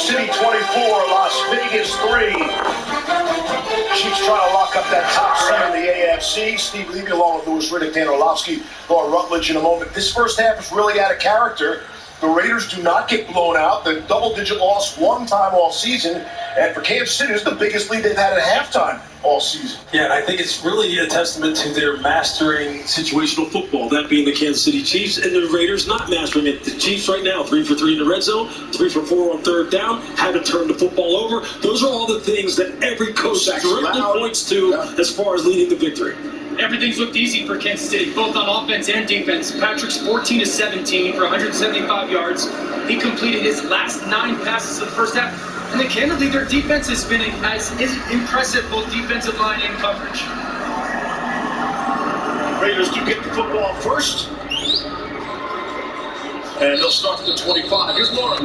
City 24, Las Vegas 3. Chiefs trying to lock up that top seed in the AFC. Steve Levy along with Louis Riddick, Dan Orlovsky, Laura Rutledge in a moment. This first half is really out of character. The Raiders do not get blown out. The double-digit loss one time all season. And for Kansas City, it's the biggest lead they've had at halftime all season. Yeah, and I think it's really a testament to their mastering situational football, that being the Kansas City Chiefs, and the Raiders not mastering it. The Chiefs right now, 3 for 3 in the red zone, 3 for 4 on third down, haven't turned the football over. Those are all the things that every coach directly points to as far as leading the victory. Everything's looked easy for Kansas City, both on offense and defense. Patrick's 14 of 17 for 175 yards. He completed his last 9 passes of the first half. And then candidly, their defense has been as impressive, both defensive line and coverage. Raiders do get the football first. And they'll start at the 25. Here's Laura.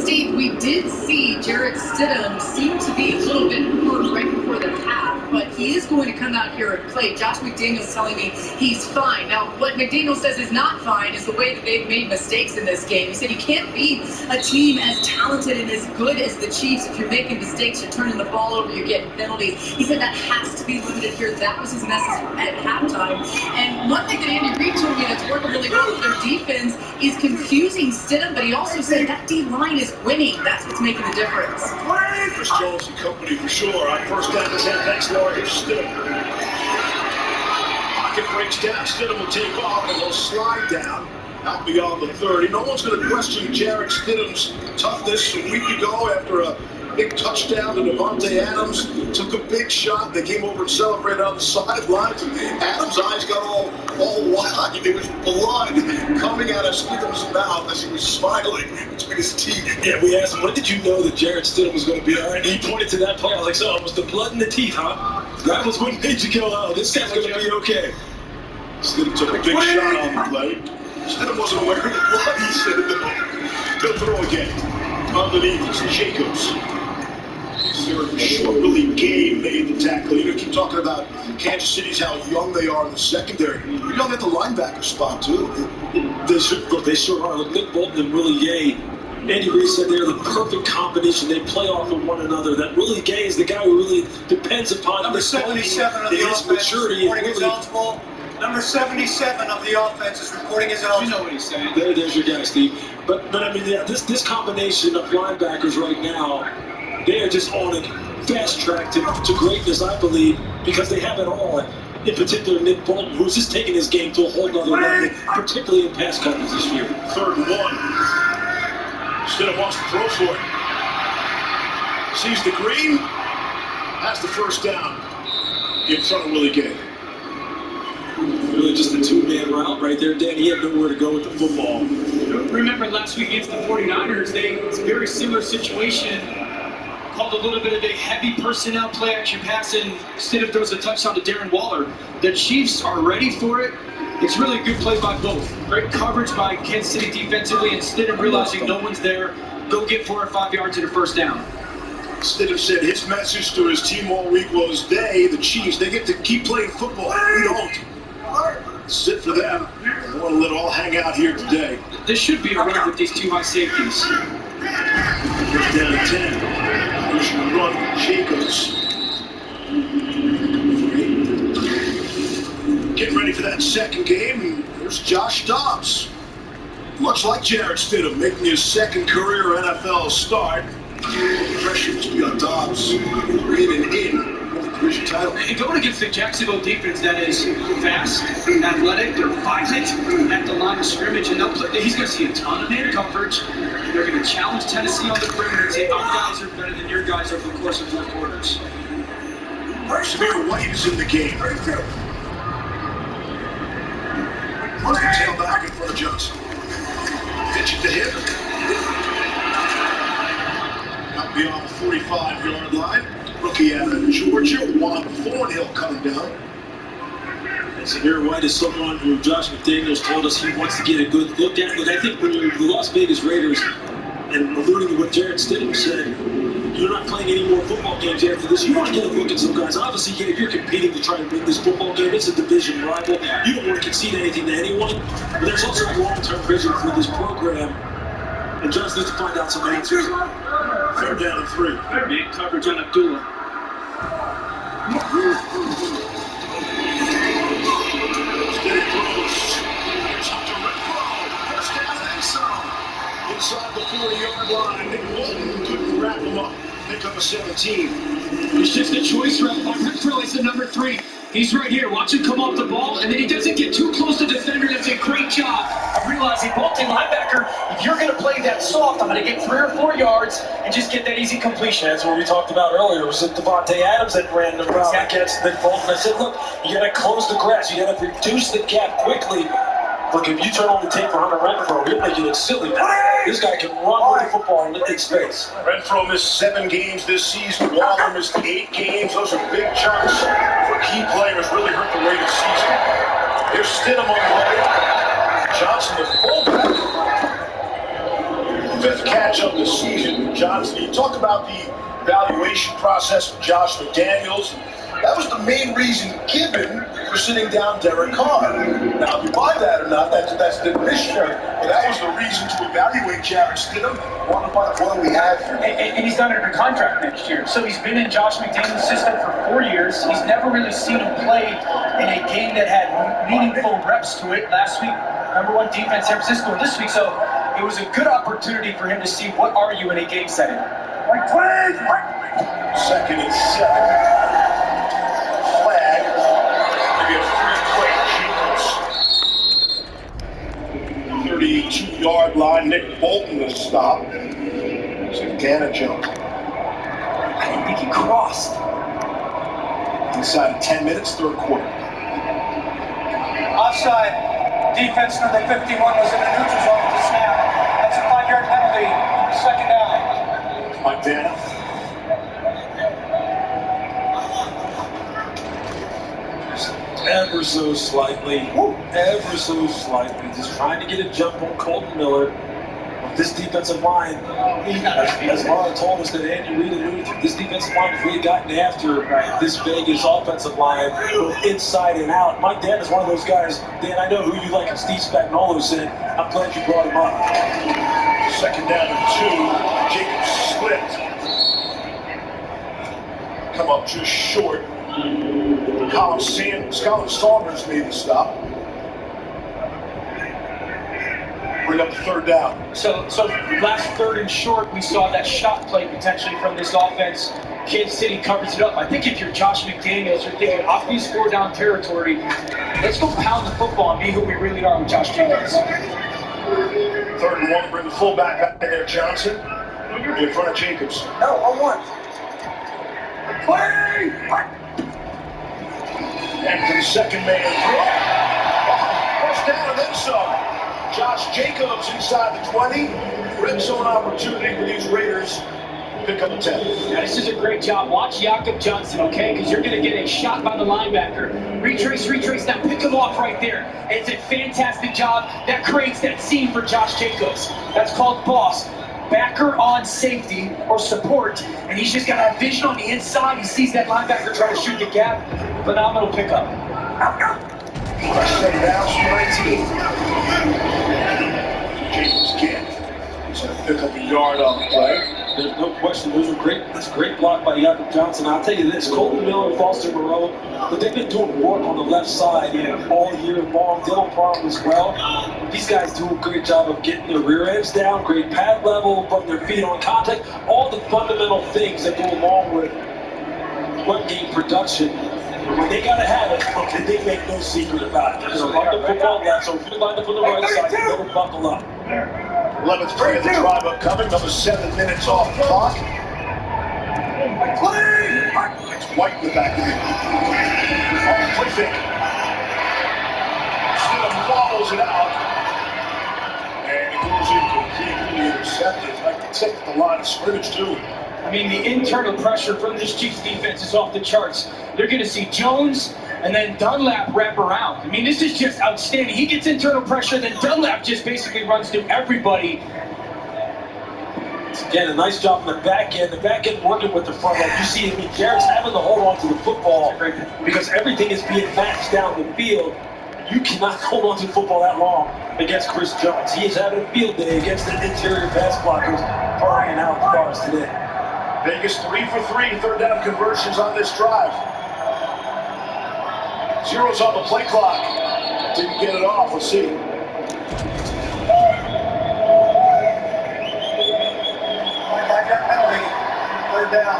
Steve, we did see Jarrett Stidham seem to be a little bit hurt right before the half, but he is going to come out here and play. Josh McDaniels telling me he's fine. Now, what McDaniels says is not fine is the way that they've made mistakes in this game. He said you can't be a team as talented and as good as the Chiefs if you're making mistakes, you're turning the ball over, you're getting penalties. He said that has to be limited here. That was his message at halftime. And one thing that Andy Reid told me that's working really well with their defense is confusing Stidham, but he also said that D-line is winning. That's what's making the difference. Chris Jones and company for sure. On first down to 10. Thanks, Laura. Here's Stidham. Pocket breaks down. Stidham will take off and he'll slide down out beyond the 30. No one's going to question Jarrett Stidham's toughness. A week ago, after a big touchdown to Devontae Adams, took a big shot. They came over and celebrated on the sidelines, and Adams' eyes got all wide. There was blood coming out of Stidham's mouth as he was smiling between his teeth. Yeah, we asked him, when did you know that Jarrett Stidham was going to be all right? And he pointed to that play. I was like, so it was the blood in the teeth, huh? That was what made you go, oh, this guy's going to be okay. Stidham took a big shot on the play. Stidham wasn't aware of the blood. He said, no. He'll throw again. Underneath, it's Jacobs. Short Willie Gay made the tackle. You keep talking about Kansas City's how young they are in the secondary. You're young at the linebacker spot, too. They sure are. Look, Nick Bolton and Willie Gay. Andy Reid said they're the perfect combination. They play off of one another. That Willie Gay is the guy who really depends upon number 77 of the offense is reporting his eligible. Number 77 of the offense is reporting his eligible. You know what he's saying. There's your guy, Steve. But I mean, yeah, this combination of linebackers right now, they are just on a fast track to greatness, I believe, because they have it all. In particular, Nick Bolton, who's just taking his game to a whole other level, particularly in pass coverage this year. 3rd and 1. Stidham wants to throw for it. Sees the green. Has the first down in front of Willie Gay. Really just a two-man route right there, Dan. He had nowhere to go with the football. Remember last week against the 49ers, it's a very similar situation. Called a little bit of a heavy personnel play action pass, and Stidham throws a touchdown to Darren Waller. The Chiefs are ready for it. It's really a good play by both. Great coverage by Kansas City defensively, and Stidham realizing no one's there. Go get 4 or 5 yards and a first down. Stidham said his message to his team all week was they, the Chiefs, they get to keep playing football. We don't. Sit for them. I want to let it all hang out here today. This should be a run with these 2 high safeties. First down to 10. There's your run, Jacobs. Getting ready for that second game, and there's Josh Dobbs. Much like Jarrett Stidham, making his second career NFL start. Pressure must be on Dobbs. We're in the division title. And going against the Jacksonville defense that is fast, athletic, they're violent at the line of scrimmage, and he's going to see a ton of man coverage. They're going to challenge Tennessee on the perimeter and say, our guys are better than your guys over the course of 4 quarters. Samir White is in the game. Wants the tailback in front of Johnson. Pitch it to him. Out beyond the 45-yard line. Rookie out of Georgia, Juan Thornhill coming down. And Samir White is someone who Josh McDaniels told us he wants to get a good look at. But I think when you're the Las Vegas Raiders, and alluding to what Jarrett Stidham said, you're not playing any more football games after this. You want to get a look at some guys. Obviously, if you're competing to try to win this football game, it's a division rival. You don't want to concede anything to anyone. But there's also a long-term vision for this program. And Jones needs to find out some answers. Third down and 3. Man coverage on Abdullah. Steady throws. Here's Hunter Renfrow. First down and some. Inside the 40-yard line. Nick Bolton couldn't wrap him up. Pick up a 17. It's just a choice route by Renfrow. It's the number 3. He's right here. Watch him come off the ball, and then he doesn't get too close to the defender. That's a great job of realizing, bolting linebacker, if you're going to play that soft, I'm going to get 3 or 4 yards and just get that easy completion. That's what we talked about earlier. It was Devontae Adams that ran the route against Nick Bolton. I said, look, you got to close the grass. You got to reduce the gap quickly. Look, if you turn on the tape for Hunter Renfrow, you're making it silly. This guy can run with the football in space. Renfrow missed 7 games this season. Waller missed 8 games. Those are big chunks for key players. Really hurt the rate of season. Here's Stidham on the way. Johnson, the fullback. 5th catch of the season. Johnson, you talk about the evaluation process for Josh McDaniels. That was the main reason given for sitting down Derek Carr. Now, if you buy that or not, that's a different issue. But that was the reason to evaluate Jarrett Stidham. What do we have here? And he's done under contract next year. So he's been in Josh McDaniels' system for 4 years. He's never really seen him play in a game that had meaningful reps to it. Last week, #1 defense, San Francisco, this week. So it was a good opportunity for him to see what are you in a game setting. 2nd and 7. Flag. Maybe a free play. 32-yard line. Nick Bolton to stop. Savannah jump. I didn't think he crossed. Inside of 10 minutes, 3rd quarter. Offside. Defense number 51 was in the neutral zone with the snap. That's a 5-yard penalty. 2nd down. Mike Vanna. Ever so slightly, just trying to get a jump on Colton Miller. With this defensive line, as Laura told us that Andy Reid alluded to, this defensive line has really gotten after this Vegas offensive line, both inside and out. Mike Dan is one of those guys. Dan, I know who you like, and Steve Spagnuolo said, I'm glad you brought him up. 2nd down and 2. Jacobs slipped. Come up just short. Colin Saunders made the stop. Bring up the 3rd down. So last 3rd and short, we saw that shot play potentially from this offense. Kansas City covers it up. I think if you're Josh McDaniels, you're thinking, off these 4-down territory, let's go pound the football and be who we really are with Josh Jacobs. 3rd and 1, bring the fullback back in there, Johnson. In front of Jacobs. No, 1-1. Play! And to the 2nd man throw. First down and then some. Josh Jacobs inside the 20. Red zone opportunity for these Raiders. Pick up a 10. Yeah, this is a great job. Watch Jakob Johnson, okay? Because you're going to get a shot by the linebacker. Retrace. Now pick him off right there. It's a fantastic job. That creates that seam for Josh Jacobs. That's called boss. Backer on safety or support, and he's just got a vision on the inside. He sees that linebacker try to shoot the gap. Phenomenal pickup. Set down, 19. Jacobs can't. He's going to pick up a yard on the play. There's no question. Those are great. That's a great block by Jakob Johnson. I'll tell you this: Colton Miller, Foster Moreau, but they've been doing work on the left side all year long. Dylan Parham as well. These guys do a great job of getting their rear ends down, great pad level, putting their feet on contact, all the fundamental things that go along with run game production. When they gotta have it, and they make no secret about it. They're gonna run the football left, so if you line up on the right side, you better buckle up. 11th play of the drive upcoming, another 7 minutes off the clock. It's White in the back of it. On the play fake. Stidham follows it out. And it goes in completely intercepted. Like to take the line of scrimmage too. I mean, the internal pressure from this Chiefs defense is off the charts. They're going to see Jones and then Dunlap wrap around. I mean, this is just outstanding. He gets internal pressure, then Dunlap just basically runs through everybody. Again, a nice job on the back end. The back end working with the front end. You see, Garrett's having to hold on to the football because everything is being matched down the field. You cannot hold on to the football that long against Chris Jones. He is having a field day against the interior pass blockers hurrying out the bars today. Vegas 3 for 3 third down conversions on this drive. Zeros on the play clock. Didn't get it off. Let's see. Penalty. Third down.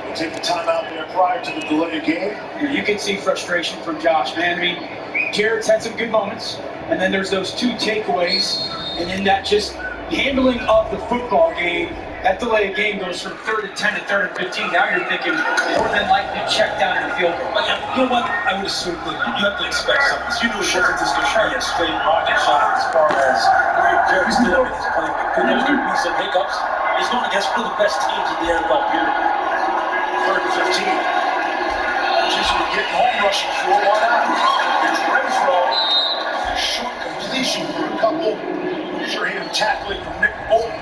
We'll take the timeout there prior to the delay of game. You can see frustration from Josh, man. I mean, Jared's had some good moments, and then there's those 2 takeaways, and then that just handling of the football game. That delay of game goes from 3rd and 10 to 3rd and 15. Now you're thinking more than likely check down in the field goal. But yeah, you know what? I would assume that you have to expect something. You knew it wasn't just going to be a straight rocket shot as far as Jared Stidham is playing. There's going to be some hiccups. He's going against one of the best teams in the NFL, period. 3rd and 15. Just to get home rushing for, why not? Here's Renfro. Short completion for a couple. Sure hand tackling from Nick Bolton.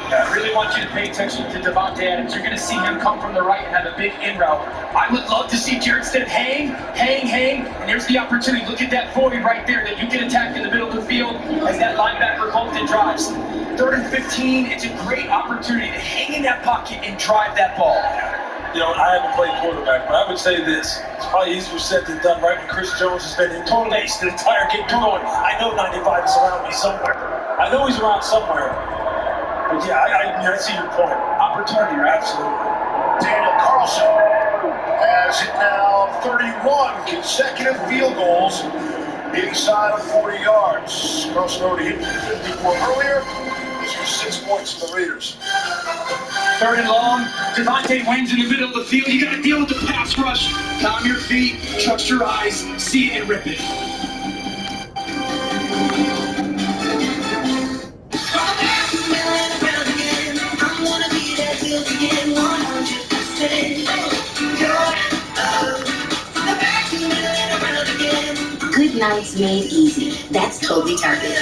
I really want you to pay attention to Devontae Adams. You're going to see him come from the right and have a big in route. I would love to see Jared Stidham hang, and there's the opportunity. Look at that void right there that you can attack in the middle of the field as that linebacker Bolton drives. 3rd and 15, it's a great opportunity to hang in that pocket and drive that ball. You know, I haven't played quarterback, but I would say this. It's probably easier said than done, right? When Chris Jones has been in total ace the entire game. You're going, I know 95 is around me somewhere. I know he's around somewhere. But yeah, I see your point. Opportunity, absolutely. Daniel Carlson has hit now 31 consecutive field goals inside of 40 yards. Carlson already hit 54 earlier. These are 6 points for the Raiders. 3rd and long. Devontae wins in the middle of the field. You got to deal with the pass rush. Calm your feet, trust your eyes, see it and rip it. Good nights made easy. That's totally Target.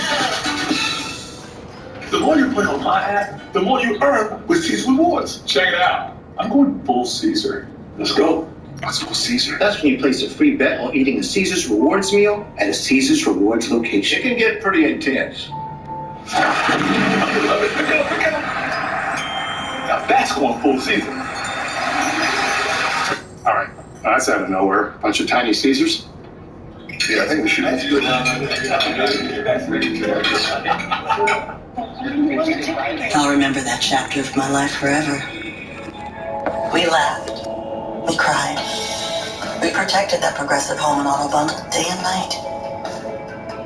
The more you play on my app, the more you earn with Caesar Rewards. Check it out. I'm going full Caesar. Let's go. Let's go Caesar. That's when you place a free bet on eating a Caesar's Rewards meal at a Caesar's Rewards location. It can get pretty intense. Love it. Pick it up. Now that's going full Caesar. All right. That's out of nowhere. Bunch of tiny Caesars. Yeah, I think we should. That's good. I'll remember that chapter of my life forever. We laughed. We cried. We protected that Progressive home and auto bundle day and night.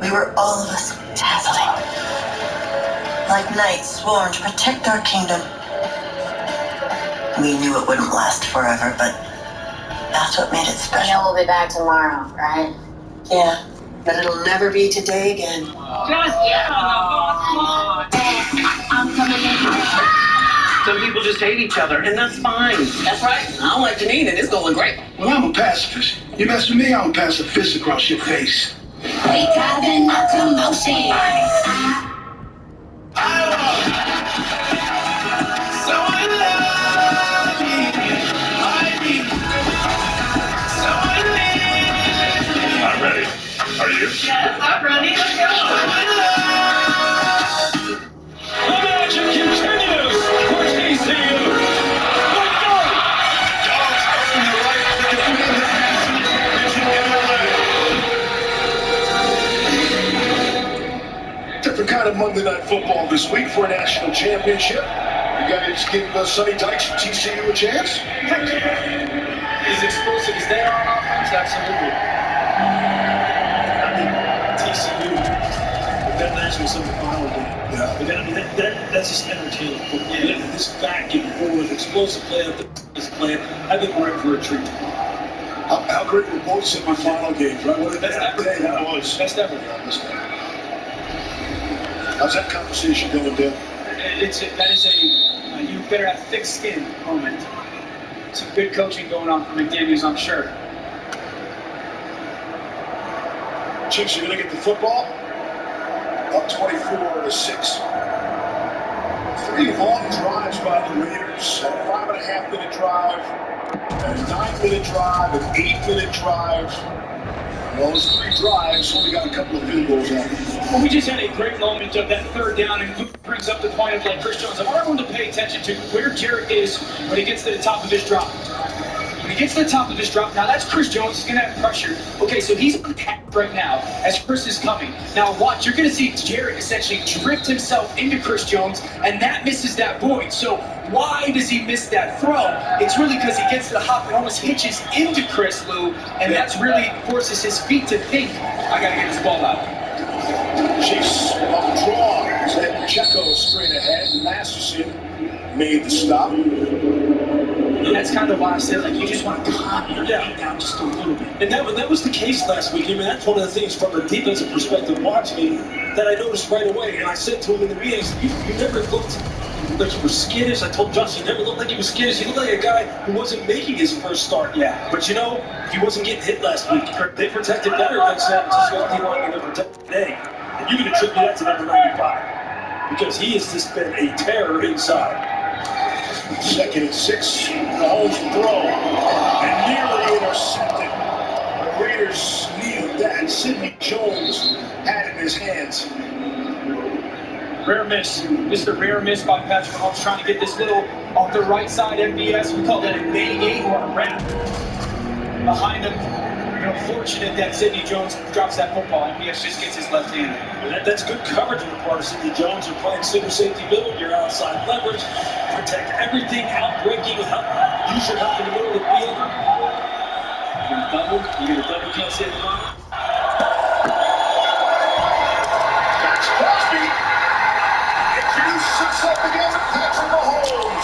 We were all of us dazzling. Like knights sworn to protect our kingdom. We knew it wouldn't last forever, but that's what made it special. I know we'll be back tomorrow, right? Yeah, but it'll never be today again. Just get on the bus. I'm coming in. Some people just hate each other, and that's fine. That's right. I don't like Janine, and it's going great. Well, I'm a pacifist. You mess with me, I'm gonna pass a fist across your face. We driving up commotion. I'm ready. Are you? Yes, I'm ready. Let's go. The magic continues for TCU. Let's go! Dogs earn the right to defend the national championship in LA. Different kind of Monday Night Football this week for a national championship. You guys give Sonny Dykes from TCU a chance? As explosive as they are on offense, absolutely. I mean, TCU, with that national semifinal game. Yeah. But then, I mean, that's just entertaining football. Yeah. This back and forward, explosive play after this play. I think we're in for a treat. How great were both semifinal games, right? What a Best ever. day that was. Best ever. How's that conversation going, Dan? That is a you better have thick skin moment. Some good coaching going on from McDaniels, I'm sure. Chiefs are going to get the football. Up 24-6. 3 long drives by the Raiders. A 5.5-minute drive. A 9-minute drive. An 8-minute drive. Those 3 drives only got a couple of field goals out of them. Well, we just had a great moment of that 3rd down, and Luke brings up the point of, like Chris Jones, I want everyone to pay attention to where Jarrett is when he gets to the top of his drop. When he gets to the top of his drop, now that's Chris Jones. He's going to have pressure. Okay, so he's on half right now as Chris is coming. Now watch, you're going to see Jarrett essentially drift himself into Chris Jones, and that misses that void. So why does he miss that throw? It's really because he gets to the hop and almost hitches into Chris, Lou, and that's really forces his feet to think, I got to get this ball out. Chiefs on the draw. Then Checo straight ahead. Masterson made the stop. And that's kind of why I said, like, you just want to calm your feet down just a little bit. And that was the case last week. I mean, that's one of the things from a defensive perspective watching that I noticed right away. And I said to him in the meetings, you never looked like you were skittish. I told Josh, you never looked like he was skittish. He looked like a guy who wasn't making his first start yet. But, you know, he wasn't getting hit last week. They protected better than San Francisco D-line than they protected today. And you can attribute that to number 95. Because he has just been a terror inside. 2nd and 6. Mahomes throw. And nearly intercepted. The Raiders needed that. Sidney Jones had it in his hands. Rare miss. Just a rare miss by Patrick Mahomes trying to get this little off the right side MVS. We call that a bang or a wrap behind him. Fortunate that Sidney Jones drops that football. MVS just gets his left hand. That's good coverage on the part of Sidney Jones. You're playing center safety middle, you're outside leverage, protect everything, outbreaking, use your help in the middle of the field. You're going to double, can't say the bottom. That's Crosby. Introduces himself against Patrick Mahomes.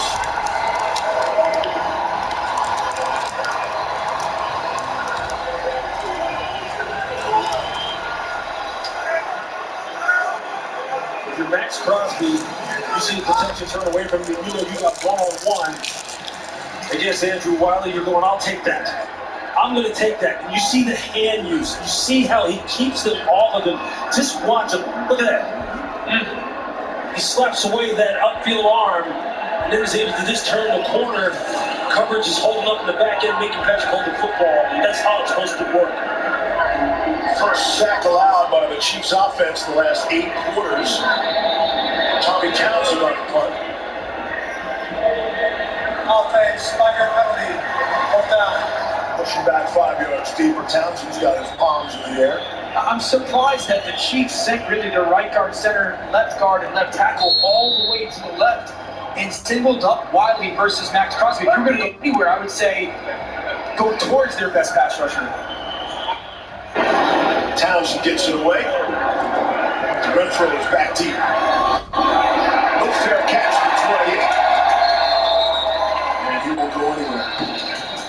If you're Max Crosby, you see the protection turn away from you, you know you got one-on-one against Andrew Wiley, you're going, I'll take that. I'm going to take that. And you see the hand use. You see how he keeps them off of him. Just watch him. Look at that. He slaps away that upfield arm and then is able to just turn the corner. Coverage is holding up in the back end, making Patrick hold the football. That's how it's supposed to work. First sack allowed by the Chiefs offense the last 8 quarters. Tommy Townsend on the punt. Offense, 5-yard penalty. 4th down. Pushing back 5 yards deeper. Townsend's got his palms in the air. I'm surprised that the Chiefs sent really their right guard, center, left guard, and left tackle all the way to the left and singled up Wiley versus Max Crosby. If you're going to go anywhere, I would say go towards their best pass rusher. Townsend gets it away. Renfro is back deep. No fair catch for 28. And he will go anywhere.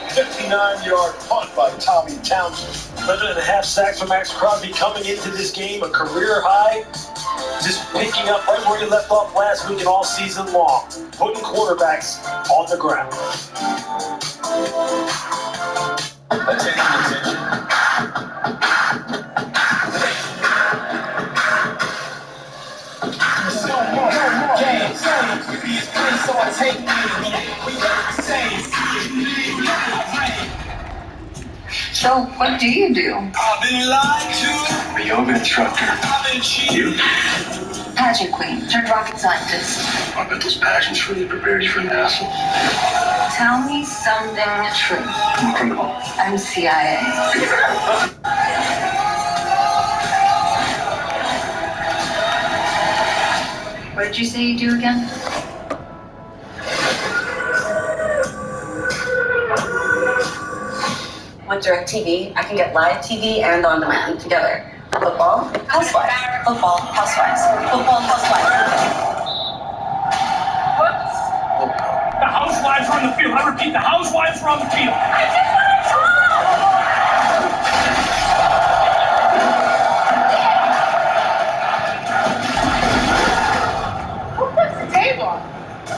59-yard punt by Tommy Townsend. 11.5 sacks for Max Crosby coming into this game, a career high. Just picking up right where he left off last week and all season long. Putting quarterbacks on the ground. Attention. So, what do you do? I've been lied to. A yoga instructor. I've been cheated. You? Pageant queen, turned rocket scientist. I bet those pageants really prepared you for an asshole. Tell me something true. I'm a criminal. I'm CIA. What did you say you do again? With DirecTV, I can get live TV and on demand together. Football, housewives. Football, housewives. Football, housewives. The housewives are on the field. I repeat, the housewives are on the field. I just want to talk! Who puts the table?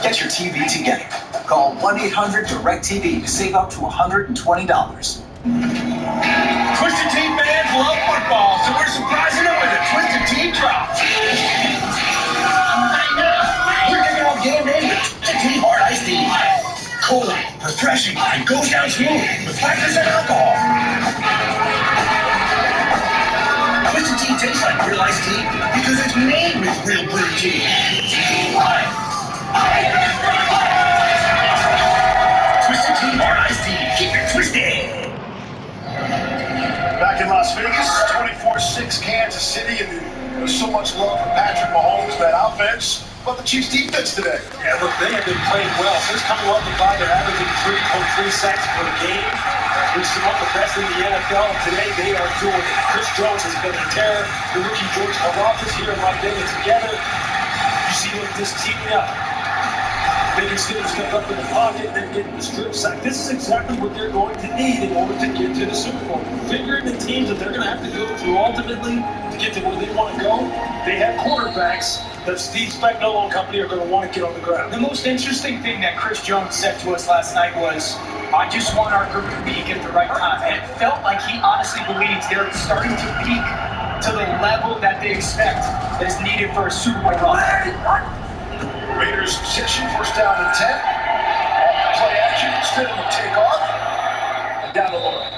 Get your TV together. Call 1-800-DIRECTV to save up to $120. Twisted Tea fans love football, so we're surprising them with a Twisted Tea drop. We're giving out game day with Twisted Tea Hard Iced Tea. Cold, refreshing, and goes down smooth with 5% alcohol. tea tastes like real iced tea because it's made with real brewed tea. Twisted tea, hard iced tea. Keep it twisted. Back in Las Vegas, 24-6 Kansas City, and there's so much love for Patrick Mahomes, that offense. But the Chiefs' defense today. Yeah, look, they have been playing well. Since coming off the bye, they're averaging 3.3 sacks per game, which is among the best in the NFL. Today, they are doing it. Chris Jones has been a terror. The rookie George Karlaftis here in Las Vegas together. You see what this teaming up. Making Steelers step up in the pocket, then getting the strip sack. This is exactly what they're going to need in order to get to the Super Bowl. Figuring the teams that they're going to have to go through ultimately to get to where they want to go, they have quarterbacks that Steve Spagnuolo and company are going to want to get on the ground. The most interesting thing that Chris Jones said to us last night was, I just want our group to peak at the right time. And it felt like he honestly believes they're starting to peak to the level that they expect that is needed for a Super Bowl run. Raiders possession, first down and 10. Play action, Stidham will take off. And down the line.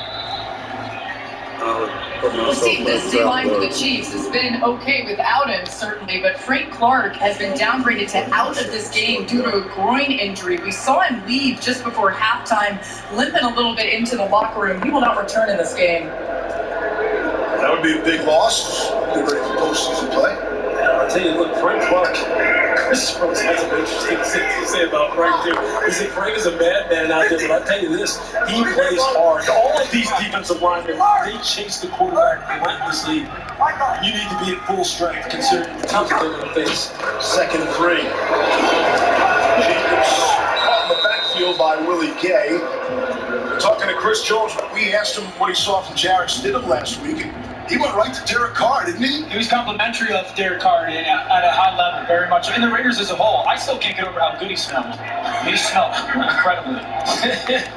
Steve, this D-line for the Chiefs has been okay without him, certainly, but Frank Clark has been downgraded to out of this game due to a groin injury. We saw him leave just before halftime, limping a little bit into the locker room. He will not return in this game. That would be a big loss. Get ready for postseason play. I'll tell you, look, Frank Clark, Chris Brooks has some interesting things to say about Frank, too. He said Frank is a madman out there, but I'll tell you this, he plays hard. All of these defensive linemen, they chase the quarterback relentlessly. You need to be at full strength, considering the teams that they're going to face. 2nd and 3. Jacobs caught in the backfield by Willie Gay. Talking to Chris Jones, we asked him what he saw from Jarrett Stidham last week, and he went right to Derek Carr, didn't he? He was complimentary of Derek Carr at a high level, very much. And the Raiders as a whole, I still can't get over how good he smelled. He smelled incredibly.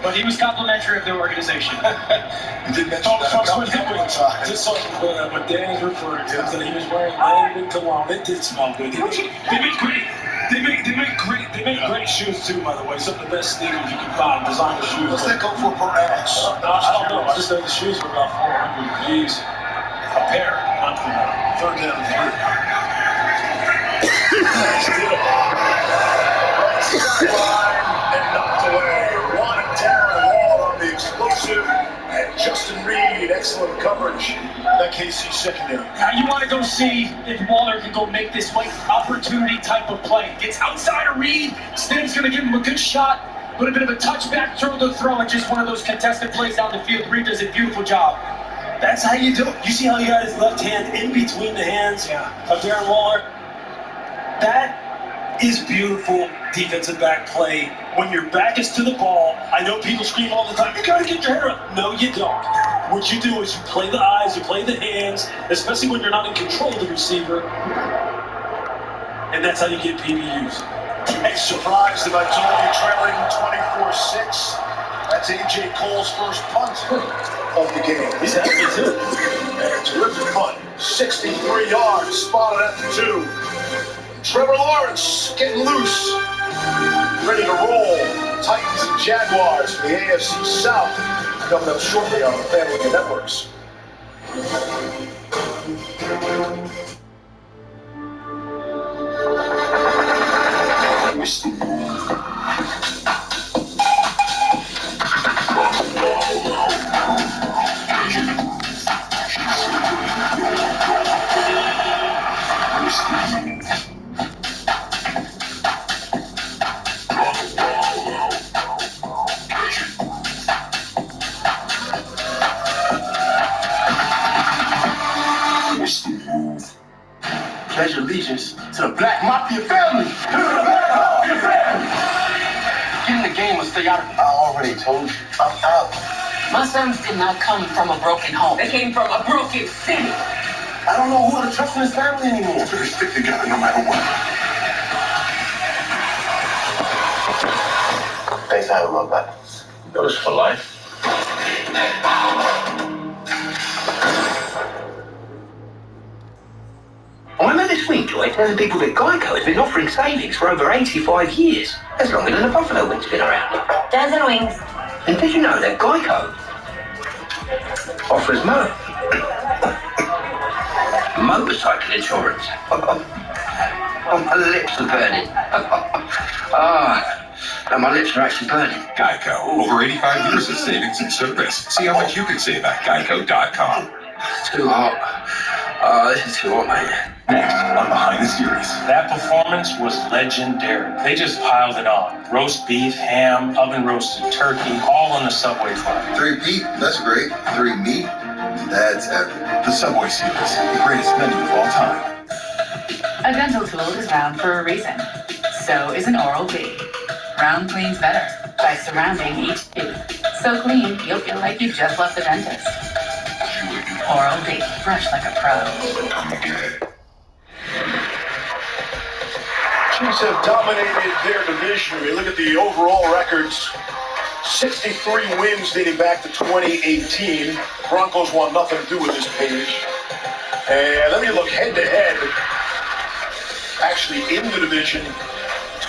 But he was complimentary of their organization. He did mention that a couple of times. Just so what Dan is referring to, that he was wearing Langdon cologne. It did smell good. They make great shoes too, by the way. Some of the best sneakers you can find, designer shoes. What's that go for per ounce? I don't know. I just know the shoes were about 400 G's a pair. Not for that. 3rd down and 3. And knocked away. One down Wall on the explosive. And Justin Reed, excellent coverage. That KC secondary. Now you want to go see if Waller can go make this like opportunity type of play. Gets outside of Reed. Stidham's going to give him a good shot. Put a bit of a touchback, throw the throw, and just one of those contested plays down the field. Reed does a beautiful job. That's how you do it. You see how he got his left hand in between the hands of Darren Waller? That is beautiful defensive back play. When your back is to the ball, I know people scream all the time, you gotta get your head up. No, you don't. What you do is you play the eyes, you play the hands, especially when you're not in control of the receiver. And that's how you get PBUs. Hey, surprised that I told you, trailing 24-6. That's A.J. Cole's first punt of the game. He's happy too. Terrific punt. 63 yards, spotted at the 2. Trevor Lawrence getting loose. Ready to roll. Titans and Jaguars for the AFC South. Coming up shortly on the Family Networks. Pledge allegiance to the Black Mafia family. To the Black Mafia family. Get in the game and stay out of it. I already told you. I'm out. My sons did not come from a broken home. They came from a broken city. I don't know who to trust in his family anymore. We're gonna stick together no matter what. Thanks, I love that. Goes for life. I'm at this week, Joy, telling people that Geico has been offering savings for over 85 years. That's longer than the Buffalo Wing's been around. Dozen wings. And did you know that Geico offers more? motorcycle insurance. Oh, my lips are burning. No, my lips are actually burning. Geico. Over 85 years of savings and service. See how much you can save at geico.com. It's too hot. This is too hot, mate. Next on Behind the Series. That performance was legendary. They just piled it on. Roast beef, ham, oven roasted turkey, all on the Subway front. 3 beef, that's great. 3 meat, that's epic. The Subway Series, the greatest menu of all time. A dental tool is round for a reason. So is an Oral-B. Round cleans better by surrounding each tooth. So clean, you'll feel like you just left the dentist. Oral-B. Brush like a pro. Chiefs have dominated their division. We look at the overall records. 63 wins dating back to 2018. Broncos want nothing to do with this page. And let me look head-to-head. Actually in the division,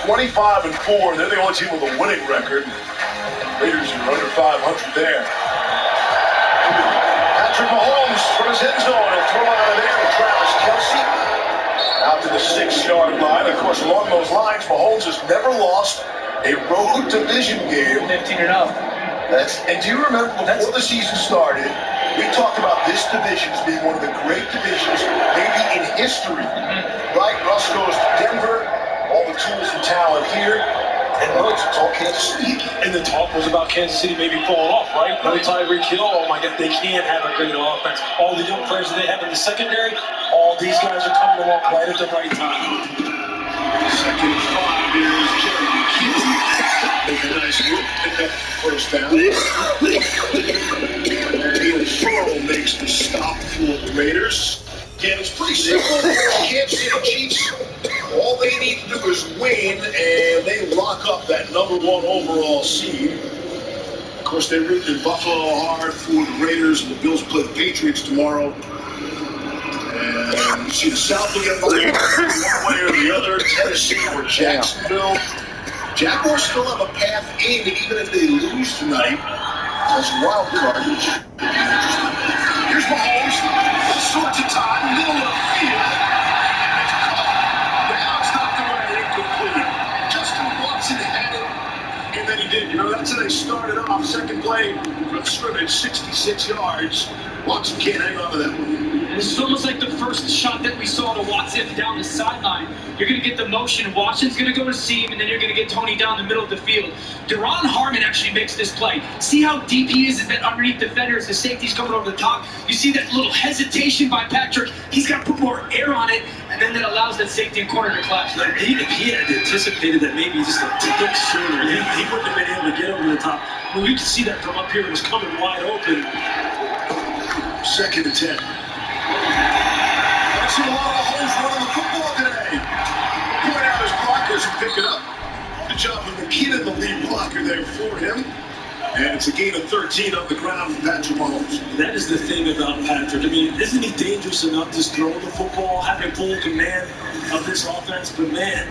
25-4. They're the only team with a winning record. Raiders are under 500 there. Patrick Mahomes from his end zone. He'll throw it out of there to Travis Kelce. Out to the 6-yard line. Of course, along those lines, Mahomes has never lost a road division game. 15-0. And do you remember before the season started, we talked about this division as being one of the great divisions, maybe in history. Right? Russ goes to Denver, all the tools and talent here, and Rhodes, it's all Kansas City. And the talk was about Kansas City maybe falling off, right? No Tyreek Hill, oh my God, they can't have a great offense. All the young players that they have in the secondary, all these guys are coming along right at the right time. Second and 5 is Jerry McKinnon. Make a nice move, pick up first down. And Burrow makes the stop for the Raiders. Again, it's pretty simple. Kansas City Chiefs, all they need to do is win, and they lock up that number 1 overall seed. Of course, they're rooting in Buffalo hard for the Raiders, and the Bills play the Patriots tomorrow. And you see the South will get by one way or the other, Tennessee or Jacksonville. Jaguars still have a path in, even if they lose tonight, as a wild card. Here's Mahomes, all sorts of time, middle of the field. And it's caught. Now it's knocked away, incomplete. Justin Watson had it, and then he did. You know, that's how they started off. Second play from scrimmage, 66 yards. Watson can't hang on to that one. This is almost like the first shot that we saw to Watson down the sideline. You're going to get the motion. Watson's going to go to seam, and then you're going to get Tony down the middle of the field. Deron Harmon actually makes this play. See how deep he is that underneath defenders, the safety's coming over the top. You see that little hesitation by Patrick. He's got to put more air on it, and then that allows that safety and corner to clash. Like, if he had anticipated that maybe just a tick sooner, he wouldn't have been able to get over the top. Well, you can see that from up here. It was coming wide open. Second and 10. I've seen a lot of holes running the football today. Point out his blockers and pick it up. Good job with McKinnon, the lead blocker there for him. And it's a gain of 13 on the ground from Patrick Mahomes. That is the thing about Patrick. I mean, isn't he dangerous enough just throwing the football, having full command of this offense? But man,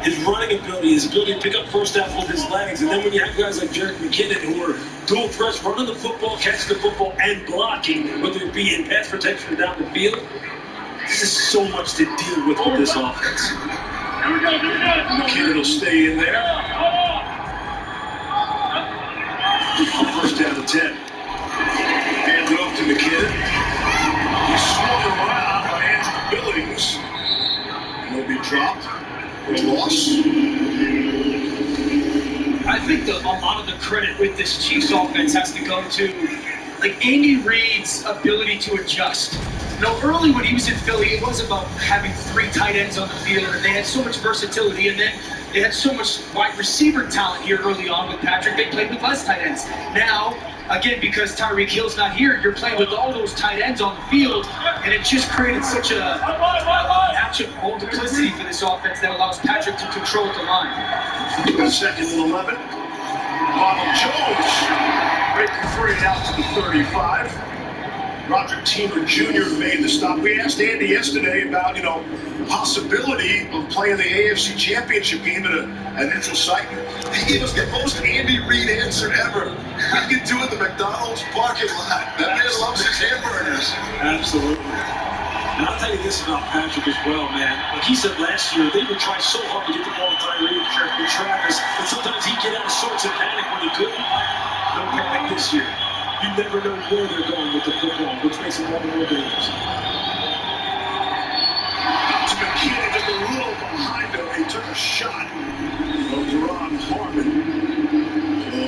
his running ability, his ability to pick up first down with his legs, and then when you have guys like Jerick McKinnon who are dual threats, running the football, catching the football, and blocking, whether it be in pass protection or down the field, this is so much to deal with this offense. McKinnon will stay in there. First down to 10. Hand it off to McKinnon. He swung around by Andrew Billings. And he'll be dropped. A loss. I think a lot of the credit with this Chiefs offense has to go to like Andy Reid's ability to adjust. You know, early when he was in Philly, it was about having 3 tight ends on the field, and they had so much versatility, and then they had so much wide receiver talent here early on with Patrick. They played with less tight ends. Now, again, because Tyreek Hill's not here, you're playing with all those tight ends on the field, and it just created such a matchup multiplicity for this offense that allows Patrick to control the line. Second and 11. Ronald Jones breaking free out to the 35. Roderick Teamer Jr. made the stop. We asked Andy yesterday about, possibility of playing the AFC Championship game at a neutral site. He gave us the most Andy Reid answer ever. We could do it in the McDonald's parking lot. That man loves his hamburgers. Absolutely. And I'll tell you this about Patrick as well, man. Like he said last year, they would try so hard to get the ball to Tyree and Travis, and sometimes he'd get out of sorts and panic when he couldn't. No panic this year. You never know where they're going with the football, which makes it all the more dangerous. To McKinney, just a little behind him. He took a shot of Deron Harmon.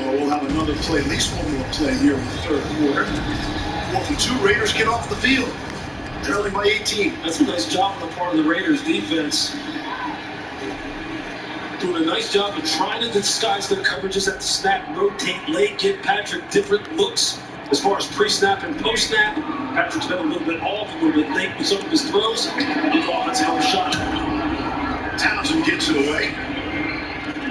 We'll have another play, at least one more play here in the third quarter. 4-2, Raiders get off the field. Trailing by 18. That's a nice job on the part of the Raiders defense. Doing a nice job of trying to disguise their coverages at the snap, rotate late, give Patrick different looks as far as pre-snap and post-snap. Patrick's been a little bit off, a little bit late with some of his throws. He thought that's a shot. Townsend gets it away.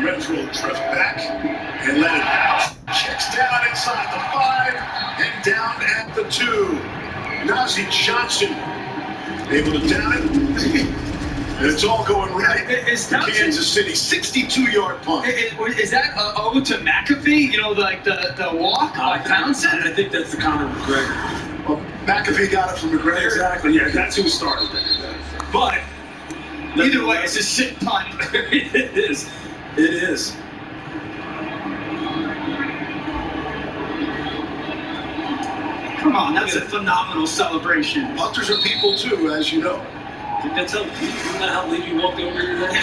Renfro drift back and let it bounce. Checks down inside the 5 and down at the 2. Najee Johnson able to down it. It's all going right. Is Townsend, Kansas City, 62-yard punt. Is that ode to McAfee? You know, like the walk by Townsend? I think that's the Conor McGregor. Well, McAfee got it from McGregor. Exactly, yeah, that's who started that. But either way, it's a sick punt. It is. It is. Come on, that's a phenomenal celebration. Punters are people too, as you know. I think that's how Levy walked over here today.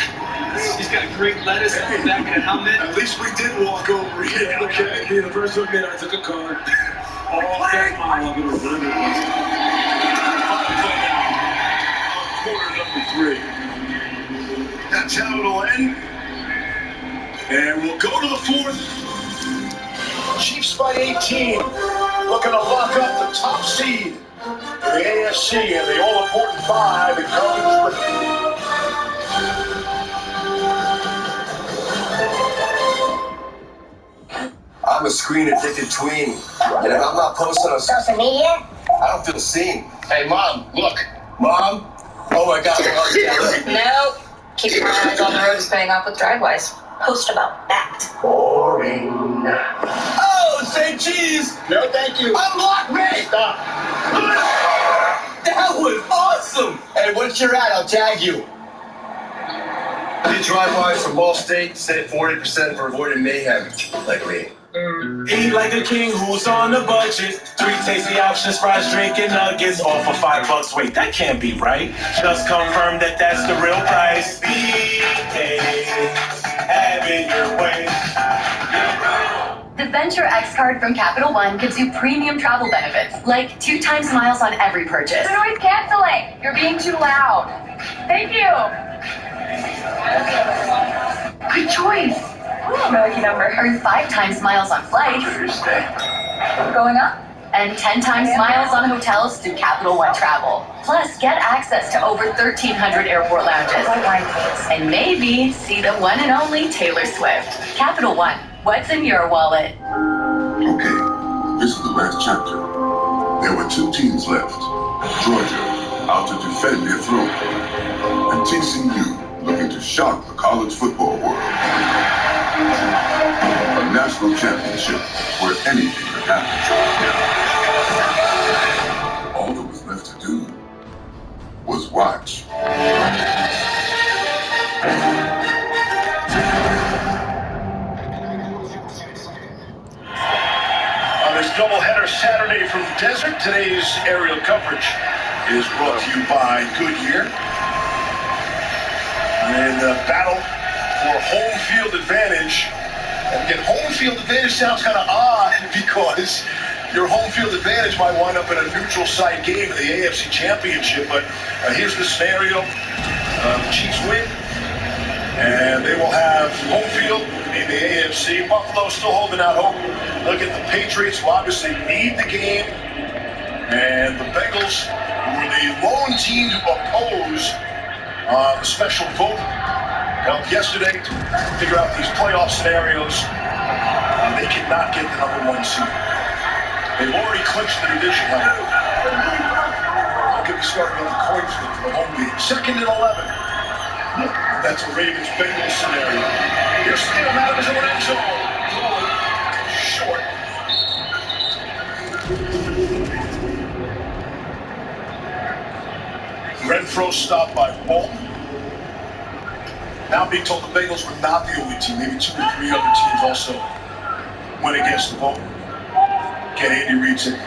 He's got great lettuce on the back of the helmet. At least we did walk over here, okay? Yeah, the first one I took a car. All 10 mile of it or whatever it was. Quarter number 3. That's how it'll end. And we'll go to the 4th. Chiefs by 18. Looking to lock up the top seed in the AFC and the all-important 5 in college football. I'm a screen-addicted tween, and if I'm not posting on social media, I don't feel seen. Hey, Mom, look. Mom? Oh, my God. Nope. Keep your eyes on the road is paying off with driveways. Post about that. Boring. Oh, say cheese. No, thank you. Unlock me. Stop. That was awesome. Hey, what's your ad? I'll tag you. These drive-bys from Allstate save 40% for avoiding mayhem, like me. Eat like a king who's on a budget. 3 tasty options, fries, drink, and nuggets, all for $5. Wait, that can't be right. Just confirm that that's the real price. BK, have it your way. The Venture X card from Capital One gives you premium travel benefits, like 2 times miles on every purchase. They're always canceling. You're being too loud. Thank you. Good choice. Lucky number. Earn 5 times miles on flights. Going up? And 10 times miles on hotels through Capital One Travel. Plus, get access to over 1,300 airport lounges. And maybe see the one and only Taylor Swift. Capital One, what's in your wallet? Okay, this is the last chapter. There were 2 teams left. Georgia, out to defend their throne. And TCU, looking to shock the college football world. A national championship where anything could happen. All that was left to do was watch. On this doubleheader Saturday from the desert, today's aerial coverage is brought to you by Goodyear. In the battle for home field advantage. And again, home field advantage sounds kind of odd because your home field advantage might wind up in a neutral site game in the AFC Championship. But here's the scenario. The Chiefs win, and they will have home field in the AFC. Buffalo still holding out hope. Look at the Patriots, who obviously need the game. And the Bengals, who were the lone team to oppose the special vote held yesterday to figure out these playoff scenarios. They cannot get the #1 seed. They've already clinched the division. I'll get me started on the coin flip for the home game. 2nd and 11. That's a Ravens-Bengals scenario. Here's Stidham out of his own end zone. Short. Renfro stopped by Bolton. Now being told the Bengals were not the only team. Maybe 2 or 3 other teams also went against the Bolton. Get Andy Reid said,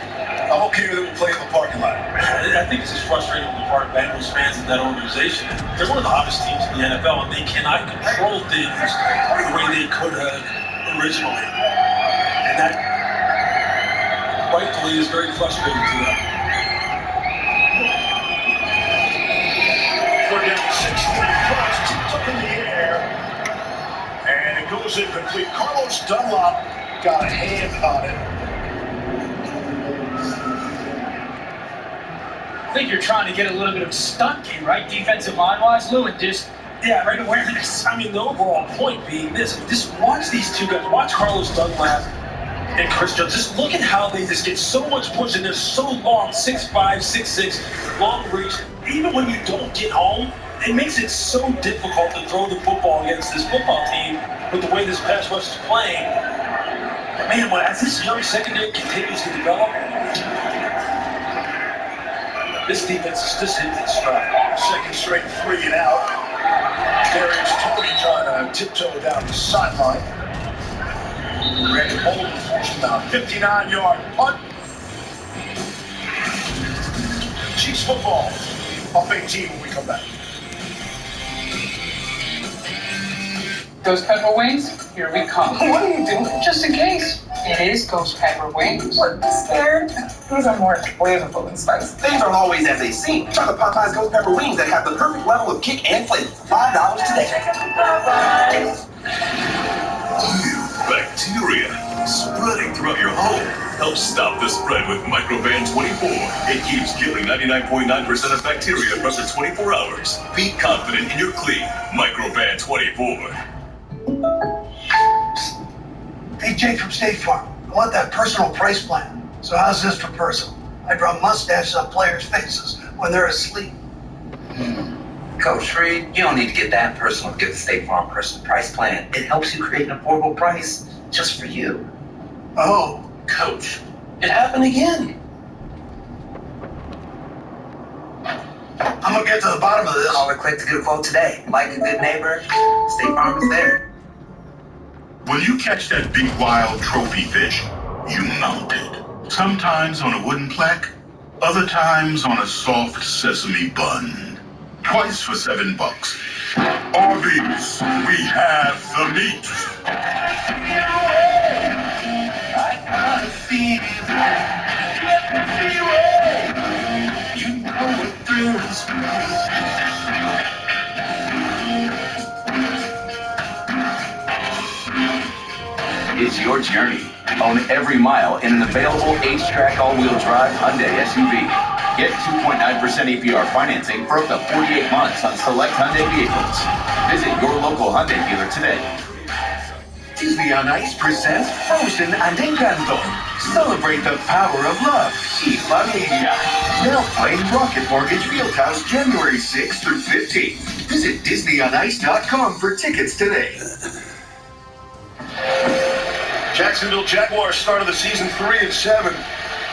I'm okay with it, we'll play in the parking lot. I think it's just frustrating on the part of Bengals fans and that organization. They're one of the hottest teams in the NFL, and they cannot control things the way they could have originally. And that, rightfully, is very frustrating to them. 4th down, 6-3 cross, tipped up in the air, and it goes incomplete. Carlos Dunlop got a hand on it. I think you're trying to get a little bit of stunt game, right? Defensive line-wise, Lou, and just, right awareness. I mean, the overall point being this. Just watch these two guys. Watch Carlos Dunlap and Chris Jones. Just look at how they just get so much push, and they're so long, 6'5", 6'6", long reach. Even when you don't get home, it makes it so difficult to throw the football against this football team with the way this pass rush is playing. But man, as this young secondary continues to develop, this defense is just hitting its stride. Second straight 3 and out. Darius Toney trying to tiptoe down the sideline. Randy Bolton forced him out. 59-yard punt. Chiefs football. Up 18 when we come back. Ghost pepper wings? Here we come. What are you doing? Just in case. It is ghost pepper wings. What, scared? These are more flavorful and spicy. Things aren't always as they seem. Try the Popeyes Ghost Pepper Wings that have the perfect level of kick and flavor. $5 today. New bacteria spreading throughout your home. Help stop the spread with Microban 24. It keeps killing 99.9% of bacteria for up to 24 hours. Be confident in your clean Microban 24. Hey, Jake from State Farm. I want that personal price plan. So how's this for personal? I draw mustaches on players' faces when they're asleep. Coach Reed, you don't need to get that personal to get the State Farm personal price plan. It helps you create an affordable price just for you. Oh. Coach, it happened again. I'm gonna get to the bottom of this. Call or click to get a quote today. Like a good neighbor, State Farm is there. When you catch that big wild trophy fish, you mount it. Sometimes on a wooden plaque, other times on a soft sesame bun. Twice for $7. Arby's, we have the meat. I got a feeling, you know it thrills me. It's your journey. Own every mile in an available H-Track all-wheel drive Hyundai SUV. Get 2.9% APR financing for up to 48 months on select Hyundai vehicles. Visit your local Hyundai dealer today. Disney on Ice presents Frozen and Encanto. Celebrate the power of love. Y familia. Now playing Rocket Mortgage Fieldhouse January 6th through 15th. Visit DisneyOnIce.com for tickets today. Jacksonville Jaguars started the season 3-7.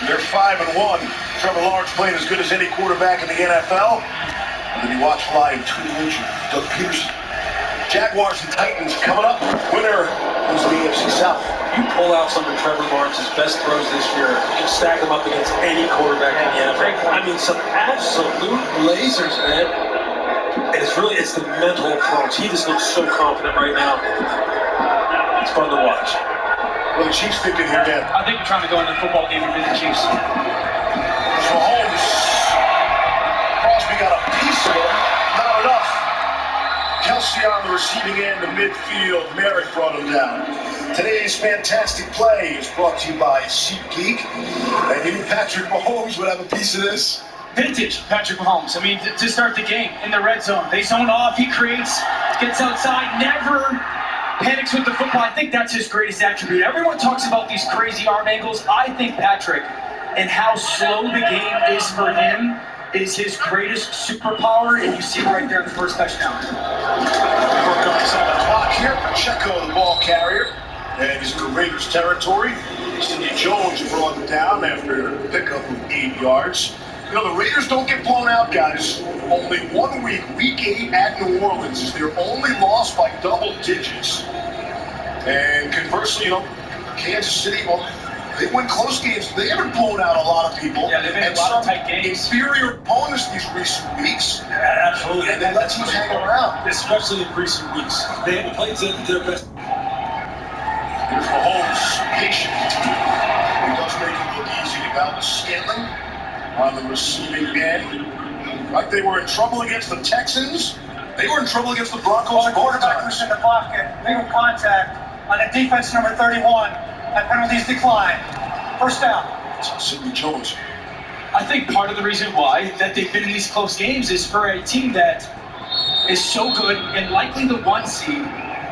They're 5-1. Trevor Lawrence playing as good as any quarterback in the NFL. And then you watch flying tutelage of Doug Peterson. Jaguars and Titans coming up. Winner is the AFC South. You pull out some of Trevor Lawrence's best throws this year, you can stack them up against any quarterback in the NFL. I mean, some absolute lasers, man. And it's the mental approach. He just looks so confident right now. It's fun to watch. Well, the Chiefs thinking here, Dan. I think you're trying to go into the football game and beat the Chiefs. Mahomes. Crosby got a piece of it. Not enough. Kelsey on the receiving end of midfield. Merrick brought him down. Today's fantastic play is brought to you by SeatGeek. And you, Patrick Mahomes, would have a piece of this. Vintage Patrick Mahomes. I mean, to start the game in the red zone, they zone off, he creates, gets outside, never panics with the football. I think that's his greatest attribute. Everyone talks about these crazy arm angles. I think Patrick and how slow the game is for him is his greatest superpower, and you see it right there in the first touchdown. Work on some of the clock here. Pacheco, the ball carrier, and he's in the Raiders territory. Sidney Jones brought him down after a pickup of 8 yards. You know, the Raiders don't get blown out, guys. Only 1 week, week 8 at New Orleans, is their only loss by double digits. And conversely, you know, Kansas City, well, they win close games. They haven't blown out a lot of people. Yeah, they've had a lot of tight games. Inferior opponents these recent weeks. Yeah, absolutely. And they let teams hang around. Especially in recent weeks. They haven't played to their best. Here's Mahomes, patient. He does make it look easy to Valdez Scantling on the receiving end. Like they were in trouble against the Texans. They were in trouble against the Broncos. The quarterback was in the pocket. Legal contact on the defense number 31. And penalties decline. First down. Sidney Jones. I think part of the reason why that they've been in these close games is for a team that is so good and likely the 1 seed.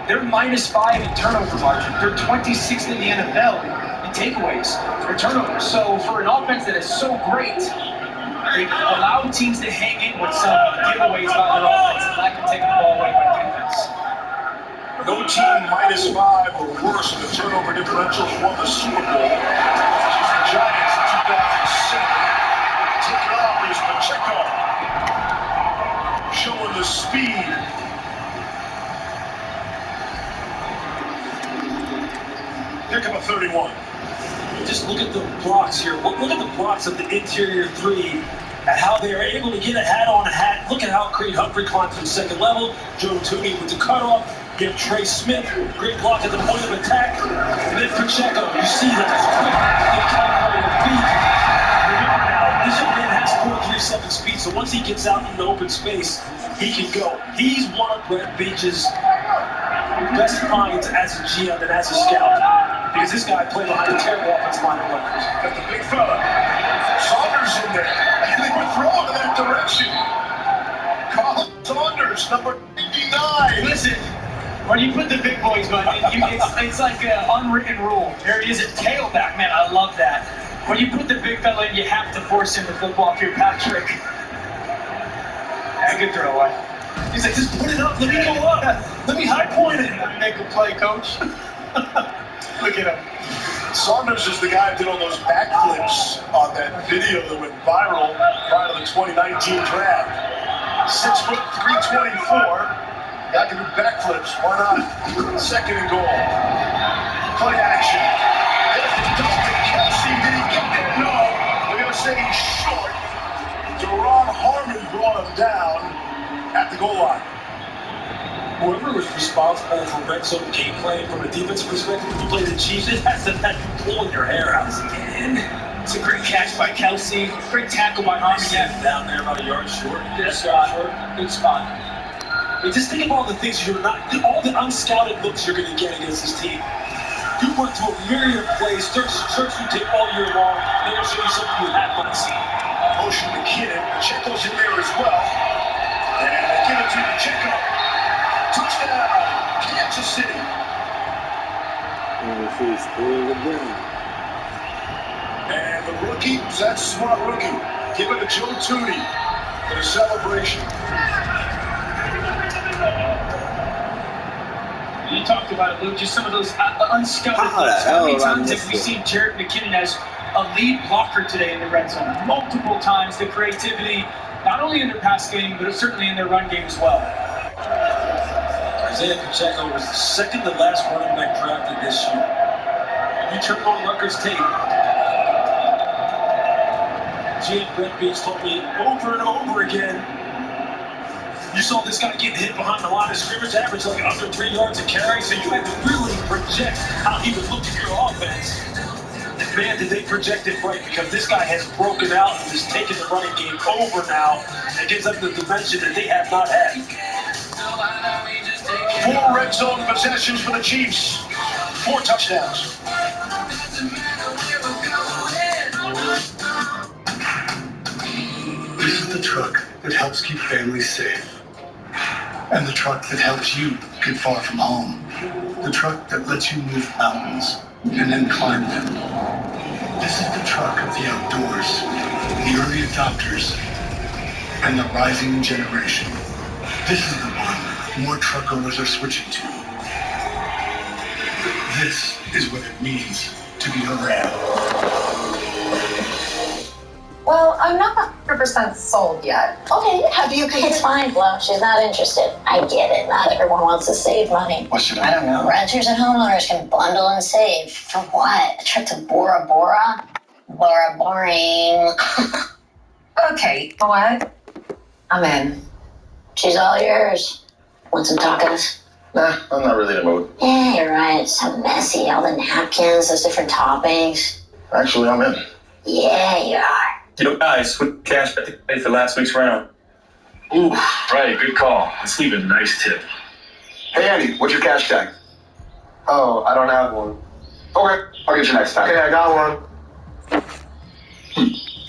They're -5 in turnover margin. They're 26th in the NFL in takeaways or turnovers. So for an offense that is so great, they allow teams to hang in with some giveaways by their offense and that can take the ball away by defense. No team -5 or worse in the turnover differentials won the Super Bowl. Since the Giants in 2007. Take it off is Pacheco. Showing the speed. Pick up a 31. Just look at the blocks here. Look at the blocks of the interior 3 and how they are able to get a hat on a hat. Look at how Creed Humphrey climbs from second level. Joe Tooney with the cutoff. Give Trey Smith great block at the point of attack. And then Pacheco, you see that quick calibrated feet. Remember now, this young man has 4.37 speed, so once he gets out in the open space, he can go. He's one of Brett Veach's best finds as a GM and as a scout. Because this guy played behind a terrible offensive line of Rutgers. Got the big fella. Saunders in there. And they were throwing in that direction. Colin Saunders, number 59. Listen, when you put the big boys, but it's like an unwritten rule. There is a tailback, man. I love that. When you put the big fella in, you have to force him to football if you're Patrick. Yeah, good throw away. He's like, just put it up. Let me go up. Let me high point it. Let me make a play, coach. Look at him. Saunders is the guy who did all those backflips on that video that went viral prior to the 2019 draft. 6 foot 324. Guy can do backflips. Why not? Second and goal. Play action. There's the dunk to Kelsey. Did he get there? No. They're going to say he's short. Deron Harmon brought him down at the goal line. Whoever was responsible for red zone game planning from a defensive perspective, when you play the Chiefs, it has to have you pulling your hair out. And it's a great catch by Kelsey. Great tackle by Harmon. Down there about a yard short. Good spot. Good spot. I mean, just think of all the things all the unscouted looks you're going to get against this team. You went through a myriad of plays, search you take all year long, and they'll show you something you have not seen. Motion McKinnon. Pacheco's in there as well. And they give it to Pacheco. Touchdown, Kansas City. And the rookie, that's a smart rookie. Give it to Joe Tooney for the celebration. You talked about it, Luke, just some of those unscouted looks. How many times have we seen Jerick McKinnon as a lead blocker today in the red zone? Multiple times. The creativity, not only in their pass game, but certainly in their run game as well. Isaiah Pacheco was the second to last running back drafted this year. And you turn on Rutgers tape. GM Brett Veach told me over and over again, you saw this guy getting hit behind the line of scrimmage, average like under 3 yards a carry, so you had to really project how he would look at your offense. And man, did they project it right, because this guy has broken out and has taken the running game over now and gives them the dimension that they have not had. 4 red zone possessions for the Chiefs. 4 touchdowns. This is the truck that helps keep families safe. And the truck that helps you get far from home. The truck that lets you move mountains and then climb them. This is the truck of the outdoors, the early adopters, and the rising generation. This is the one more truck owners are switching to. This is what it means to be a Ram. Well, I'm not 100% sold yet. Okay, have you? It's fine, Flo. She's not interested. I get it. Not everyone wants to save money. What should I don't know. Renters and homeowners can bundle and save. For what? A trip to Bora Bora? Bora Boring. Okay, what? I'm in. She's all yours. Want some tacos? Nah, I'm not really in the mood. Yeah, you're right. It's so messy. All the napkins, those different toppings. Actually, I'm in. Yeah, you are. Yo, guys, with cash back to pay for last week's round. Ooh, right, good call. Let's leave a nice tip. Hey, Andy, what's your cash tag? Oh, I don't have one. Okay, I'll get you next time. Okay, I got one.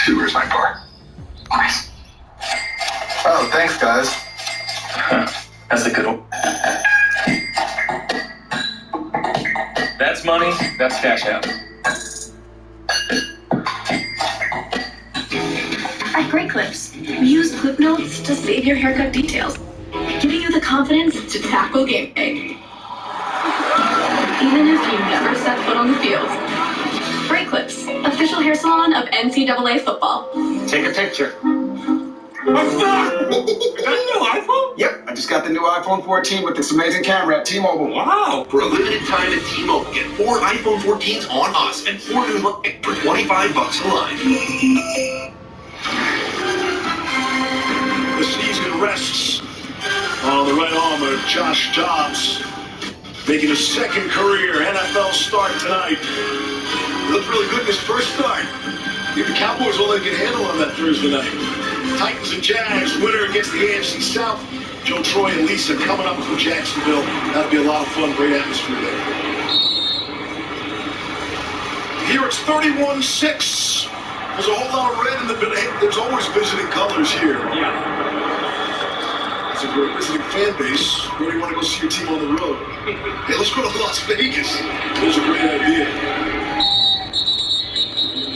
See, where's my car? Nice. Oh, thanks, guys. That's a good one. That's money, that's cash out. At Great Clips, we use Clip Notes to save your haircut details, giving you the confidence to tackle game day, even if you never set foot on the field. Great Clips, official hair salon of NCAA football. Take a picture. What's that? Is that your iPhone? Yep, I just got the new iPhone 14 with this amazing camera at T-Mobile. Wow. For a limited time at T-Mobile, get 4 iPhone 14s on us and 4 new lines for $25 a line. The season rests on the right arm of Josh Dobbs, making his second career NFL start tonight. He looked really good in his first start. I think the Cowboys will make a handle on that Thursday night. Titans and Jags, winner against the AFC South. Joe, Troy, and Lisa coming up from Jacksonville. That'll be a lot of fun, great atmosphere there. Here it's 31-6. There's a whole lot of red in the middle. There's always visiting colors here. Yeah. It's a great visiting fan base. Where do you want to go see your team on the road? Hey, let's go to Las Vegas. There's a great idea.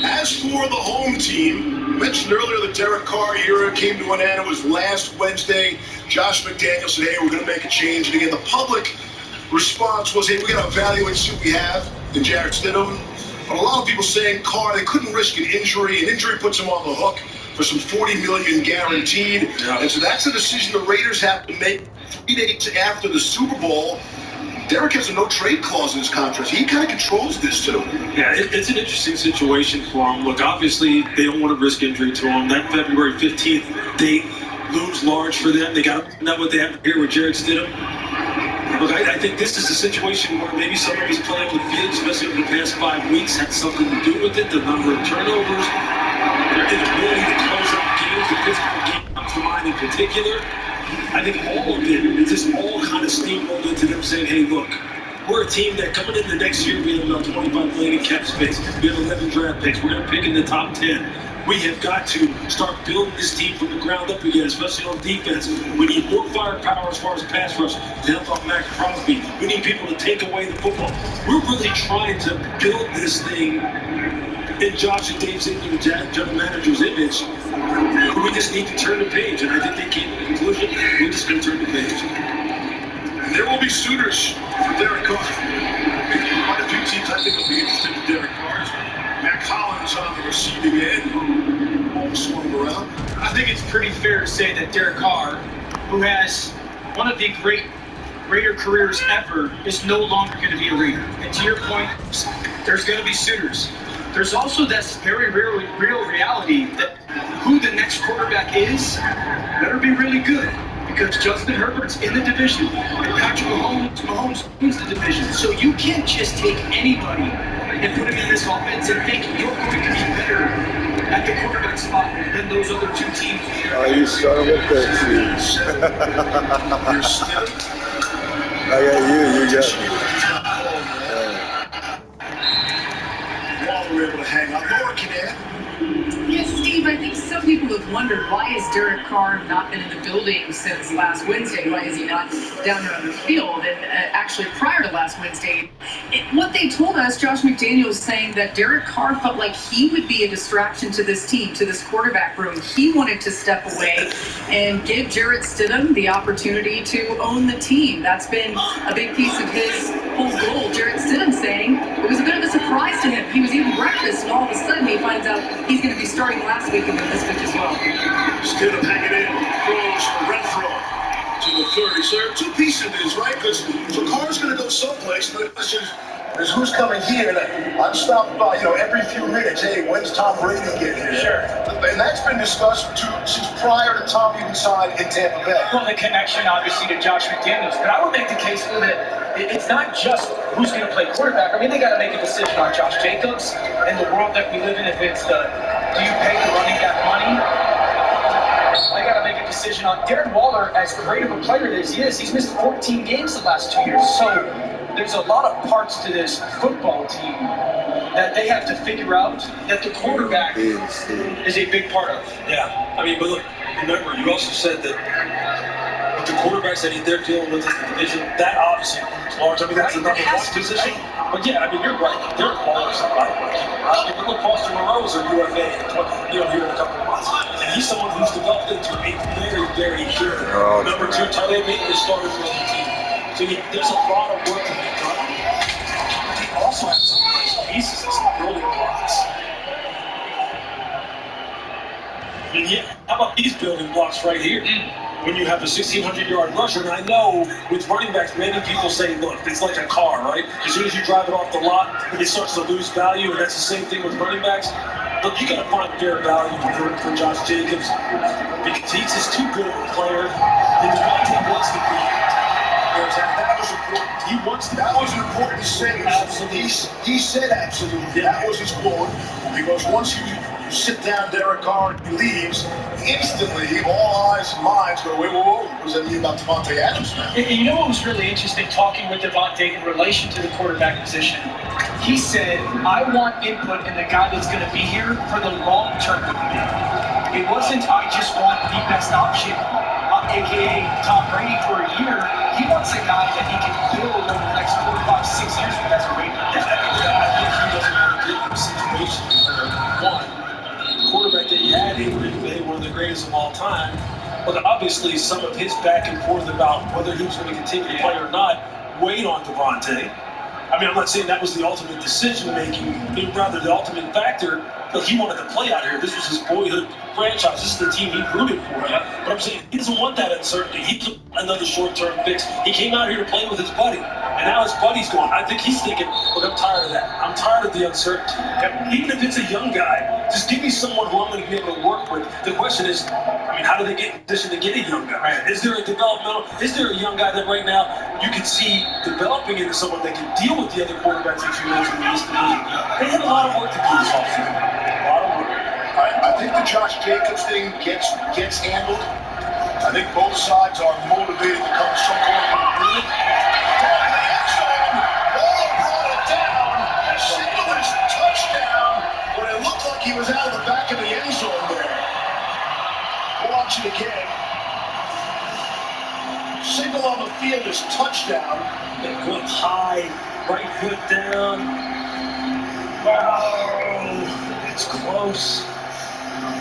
As for the home team, I mentioned earlier the Derek Carr era came to an end. It was last Wednesday. Josh McDaniels said, hey, we're going to make a change. And again, the public response was, hey, we got to evaluate see what we have in Jarrett Stidham. But a lot of people saying Carr, they couldn't risk an injury. An injury puts him on the hook for some $40 million guaranteed. Yeah. And so that's a decision the Raiders have to make 3 days after the Super Bowl. Derek has a no-trade clause in his contract. He kind of controls this, too. Yeah, it's an interesting situation for him. Look, obviously, they don't want to risk injury to him. That February 15th date looms large for them. They got to know what they have here with Jarrett Stidham. Look, I think this is a situation where maybe some of his playing on the field, especially over the past 5 weeks, had something to do with it. The number of turnovers, their inability to close out games, the Pittsburgh game comes to mind in particular. I think all of it just all kind of steamrolled into them saying, hey, look, we're a team that coming into next year, we have about $25 million in cap space. We have 11 draft picks. We're going to pick in the top 10. We have got to start building this team from the ground up again, especially on defense. We need more firepower as far as pass rush to help out Max Crosby. We need people to take away the football. We're really trying to build this thing in Josh and Dave Ziegler, the general manager's image. We just need to turn the page, and I think they came to the conclusion we're just going to turn the page. And there will be suitors for Derek Carr. Quite a few teams I think will be interested in Derek Carr. Matt Collins on the receiving end, who swung around. I think it's pretty fair to say that Derek Carr, who has one of the great Raider careers ever, is no longer going to be a Raider. And to your point, there's going to be suitors. There's also this very real reality that who the next quarterback is better be really good, because Justin Herbert's in the division and Patrick Mahomes wins the division. So you can't just take anybody and put him in this offense and think you're going to be better at the quarterback spot than those other two teams. Oh, you son of a bitch. You're still. I got you got Waller able to hang on. Laura can add. Yes, Steve, I think some people have wondered, why has Derek Carr not been in the building since last Wednesday? Why is he not down there on the field? And actually, prior to last Wednesday, what they told us, Josh McDaniels saying that Derek Carr felt like he would be a distraction to this team, to this quarterback room. He wanted to step away and give Jarrett Stidham the opportunity to own the team. That's been a big piece of his whole goal. Jarrett Stidham saying it was a bit of a surprise to him. He was eating breakfast, and all of a sudden he finds out he's going to be starting last week and then this week as well. Stidham hanging in, throws a red throw to the 30. So there are two pieces of this, right? Because so Carr's going to go someplace, but the question is who's coming here? And I'm stopped by, every few minutes. Hey, when's Tom Brady getting here? Sure. And that's been discussed since prior to Tom even signed in Tampa Bay. Well, the connection, obviously, to Josh McDaniels. But I would make the case for that it's not just who's going to play quarterback. I mean, they got to make a decision on Josh Jacobs and the world that we live in. If it's do you pay the running back money? They got to make a decision on Darren Waller. As great of a player as he is, he's missed 14 games the last 2 years. So there's a lot of parts to this football team that they have to figure out that the quarterback is a big part of. Yeah, I mean, but look, remember, you also said that with the quarterbacks that they're dealing with in the division, that obviously is large. I mean, that's the number one position. But yeah, I mean, you're right. Derek Waller's a lot of money. I mean, look, Foster Moreau's a UFA, here in a couple of months. And he's someone who's developed into a very, very good number 2 tight end, maybe the starter for the team. So there's a lot of work to be done. He also has some nice pieces and some building blocks. And yeah, how about these building blocks right here? When you have a 1,600-yard rusher, and I know with running backs, many people say, look, it's like a car, right? As soon as you drive it off the lot, it starts to lose value, and that's the same thing with running backs. Look, you got to find fair value for Josh Jacobs because he's just too good of a player. And Devontae wants to be. That was important. That was an important sentence. Absolutely. He said absolutely. That was his quote. Because once you sit down Derek Carr and he leaves, instantly all eyes and minds go, wait, whoa, what does that mean about Devontae Adams now? And you know what was really interesting talking with Devontae in relation to the quarterback position? He said, I want input in the guy that's going to be here for the long term with me. It wasn't, I just want the best option, a.k.a. Tom Brady for a year. He wants a guy that he can build over the next 4, 5, 6 years with as a Raider. I think he doesn't want to get in a situation where, one, the quarterback that he had in Green Bay, one of the greatest of all time, but obviously some of his back and forth about whether he was going to continue to play or not weighed on Devontae. I mean, I'm not saying that was the ultimate decision-making, but rather the ultimate factor. Look, he wanted to play out here. This was his boyhood franchise. This is the team he rooted for. But I'm saying he doesn't want that uncertainty. He took another short-term fix. He came out here to play with his buddy. And now his buddy's going. I think he's thinking, look, I'm tired of that. I'm tired of the uncertainty. Even if it's a young guy, just give me someone who I'm going to be able to work with. The question is, I mean, how do they get in position to get a young guy? Is there a young guy that right now you can see developing into someone that can deal with the other quarterbacks that you mentioned in this division? They have a lot of work to do this offseason. A lot of work. I think the Josh Jacobs thing gets handled. I think both sides are motivated to come to some kind of agreement. Waller brought it down. Signal's touchdown when it looked like he was out of the back of the end zone there. Watch it again. Signal on the field is touchdown. Good high, right foot down. Wow, it's close.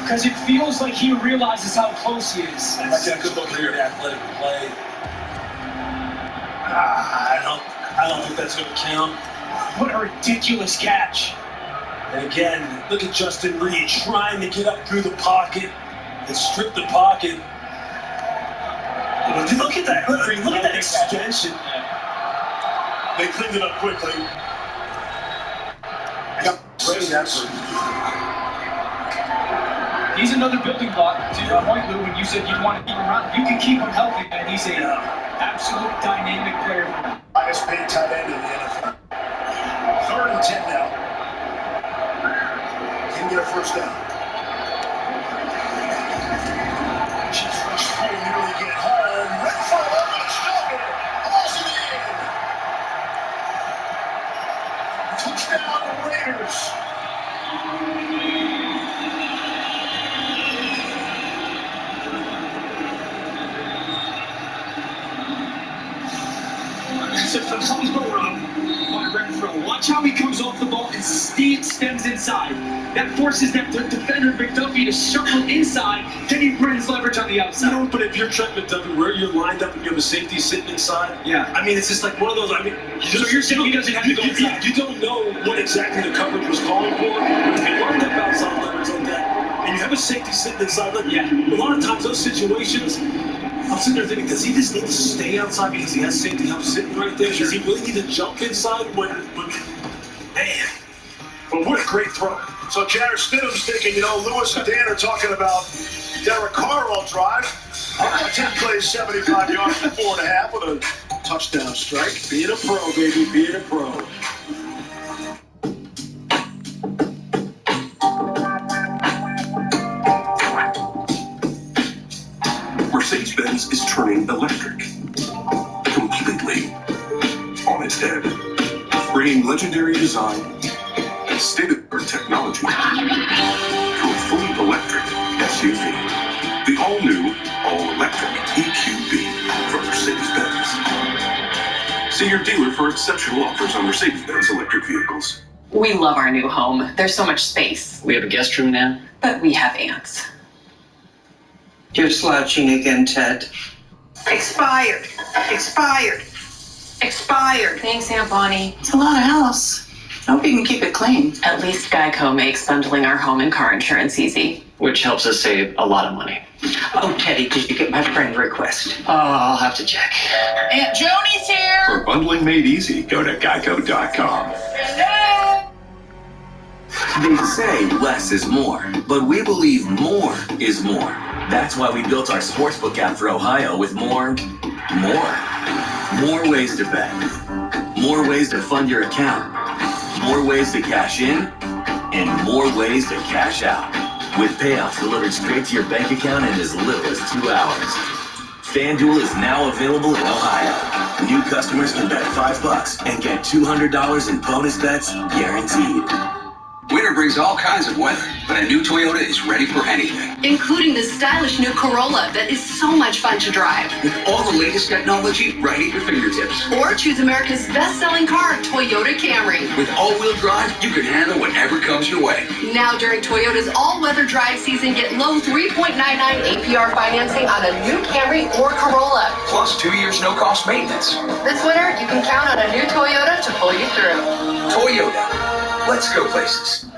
Because it feels like he realizes how close he is. That's a good clear athletic play. I don't think that's going to count. What a ridiculous catch. And again, look at Justin Reed trying to get up through the pocket and strip the pocket. Look at that. Look at that extension. They cleaned it up quickly. Great effort. He's another building block. To your point, Lou, when you said you want to keep him around, you can keep him healthy, and he's an absolute dynamic player. Highest paid tight end in the NFL. 3rd and 10 now. Can get a first down. Chiefs rush home, nearly get home. Renfro over the shoulder. Hauls it in. Touchdown Raiders. a combo route by Renfro. Watch how he comes off the ball and stems inside. That forces that defender McDuffie to circle inside. Then he brings leverage on the outside. You know, but if you're Trent McDuffie, where you're lined up and you have a safety sitting inside, yeah. I mean, it's just like one of those. I mean, so you're saying he doesn't have to go inside? You don't know what exactly the coverage was calling for. But if you're lined up outside leverage like that, and you have a safety sitting inside, like a lot of times those situations. I'm sitting there thinking, does he just need to stay outside because he has safety help sitting right there? Does he really need to jump inside when man? But what a great throw. So Jarrett Stidham's thinking, Lewis and Dan are talking about Derek Carr on drive. Tim plays 75 yards for 4.5 with a touchdown strike. Being a pro, baby, being a pro. Mercedes-Benz is turning electric completely on its head, bringing legendary design and state-of-the-art technology to a fully electric SUV. The all-new, all-electric EQB from Mercedes-Benz. See your dealer for exceptional offers on Mercedes-Benz electric vehicles. We love our new home. There's so much space. We have a guest room now? But we have ants. You're slouching again, Ted. Expired. Expired. Expired. Thanks, Aunt Bonnie. It's a lot of house. I hope you can keep it clean. At least Geico makes bundling our home and car insurance easy. Which helps us save a lot of money. Oh, Teddy, did you get my friend request? I'll have to check. Aunt Joni's here. For bundling made easy, go to geico.com. They say less is more, but we believe more is more. That's why we built our sportsbook app for Ohio with more ways to bet, more ways to fund your account, more ways to cash in, and more ways to cash out. With payouts delivered straight to your bank account in as little as 2 hours. FanDuel is now available in Ohio. New customers can bet $5 and get $200 in bonus bets guaranteed. Winter brings all kinds of weather, but a new Toyota is ready for anything. Including the stylish new Corolla that is so much fun to drive. With all the latest technology right at your fingertips. Or choose America's best-selling car, Toyota Camry. With all-wheel drive, you can handle whatever comes your way. Now during Toyota's all-weather drive season, get low 3.99 APR financing on a new Camry or Corolla. Plus 2 years no-cost maintenance. This winter, you can count on a new Toyota to pull you through. Toyota. Let's go places.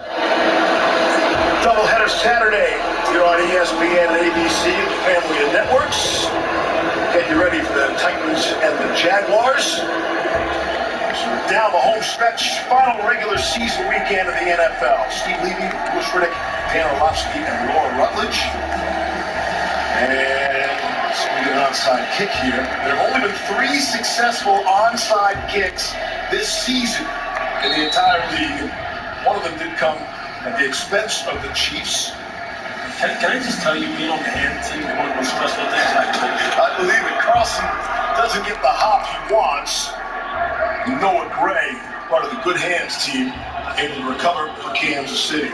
Doubleheader Saturday here on ESPN and ABC and the family of networks. Get you ready for the Titans and the Jaguars. So we're down the home stretch, final regular season weekend of the NFL. Steve Levy, Bush Riddick, Dan Orlovsky, and Laura Rutledge. And so we get an onside kick here. There have only been 3 successful onside kicks this season in the entire league. One of them did come at the expense of the Chiefs. Can I just tell you, being on the hand team is one of the most stressful things I do. I believe it. Carlson doesn't get the hop he wants. Noah Gray, part of the good hands team, able to recover for Kansas City.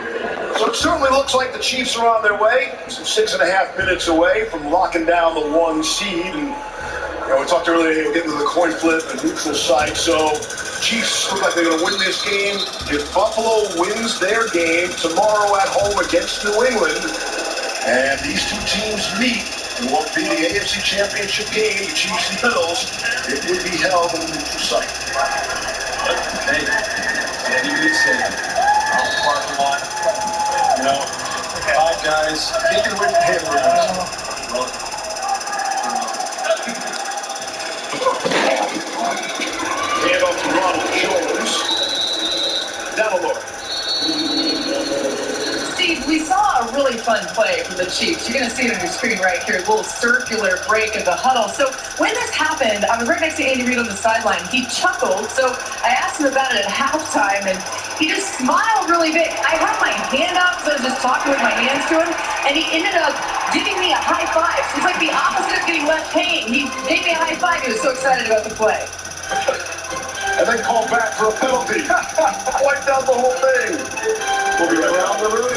So it certainly looks like the Chiefs are on their way. Some 6.5 minutes away from locking down the 1 seed. And we talked earlier, we're getting to the coin flip and neutral site. So Chiefs look like they're going to win this game. If Buffalo wins their game tomorrow at home against New England, and these two teams meet in what will be the AFC Championship game, the Chiefs and Bills, it would be held in a neutral site. Hey, Andy Reid said, out the parking lot, 5 guys, taking away from hamburgers. Hand off to Ronald Jones. Down the Lord. Steve, we saw a really fun play from the Chiefs. You're going to see it on your screen right here, a little circular break of the huddle. So when this happened, I was right next to Andy Reid on the sideline. He chuckled, so I asked him about it at halftime, and he just smiled really big. I had my hand up, so I was just talking with my hands to him, and he ended up giving me a high five. So it's like the opposite of getting left hanging. He gave me a high five. He was so excited about the play. And then called back for a penalty. Wiped out the whole thing. We'll be around the room.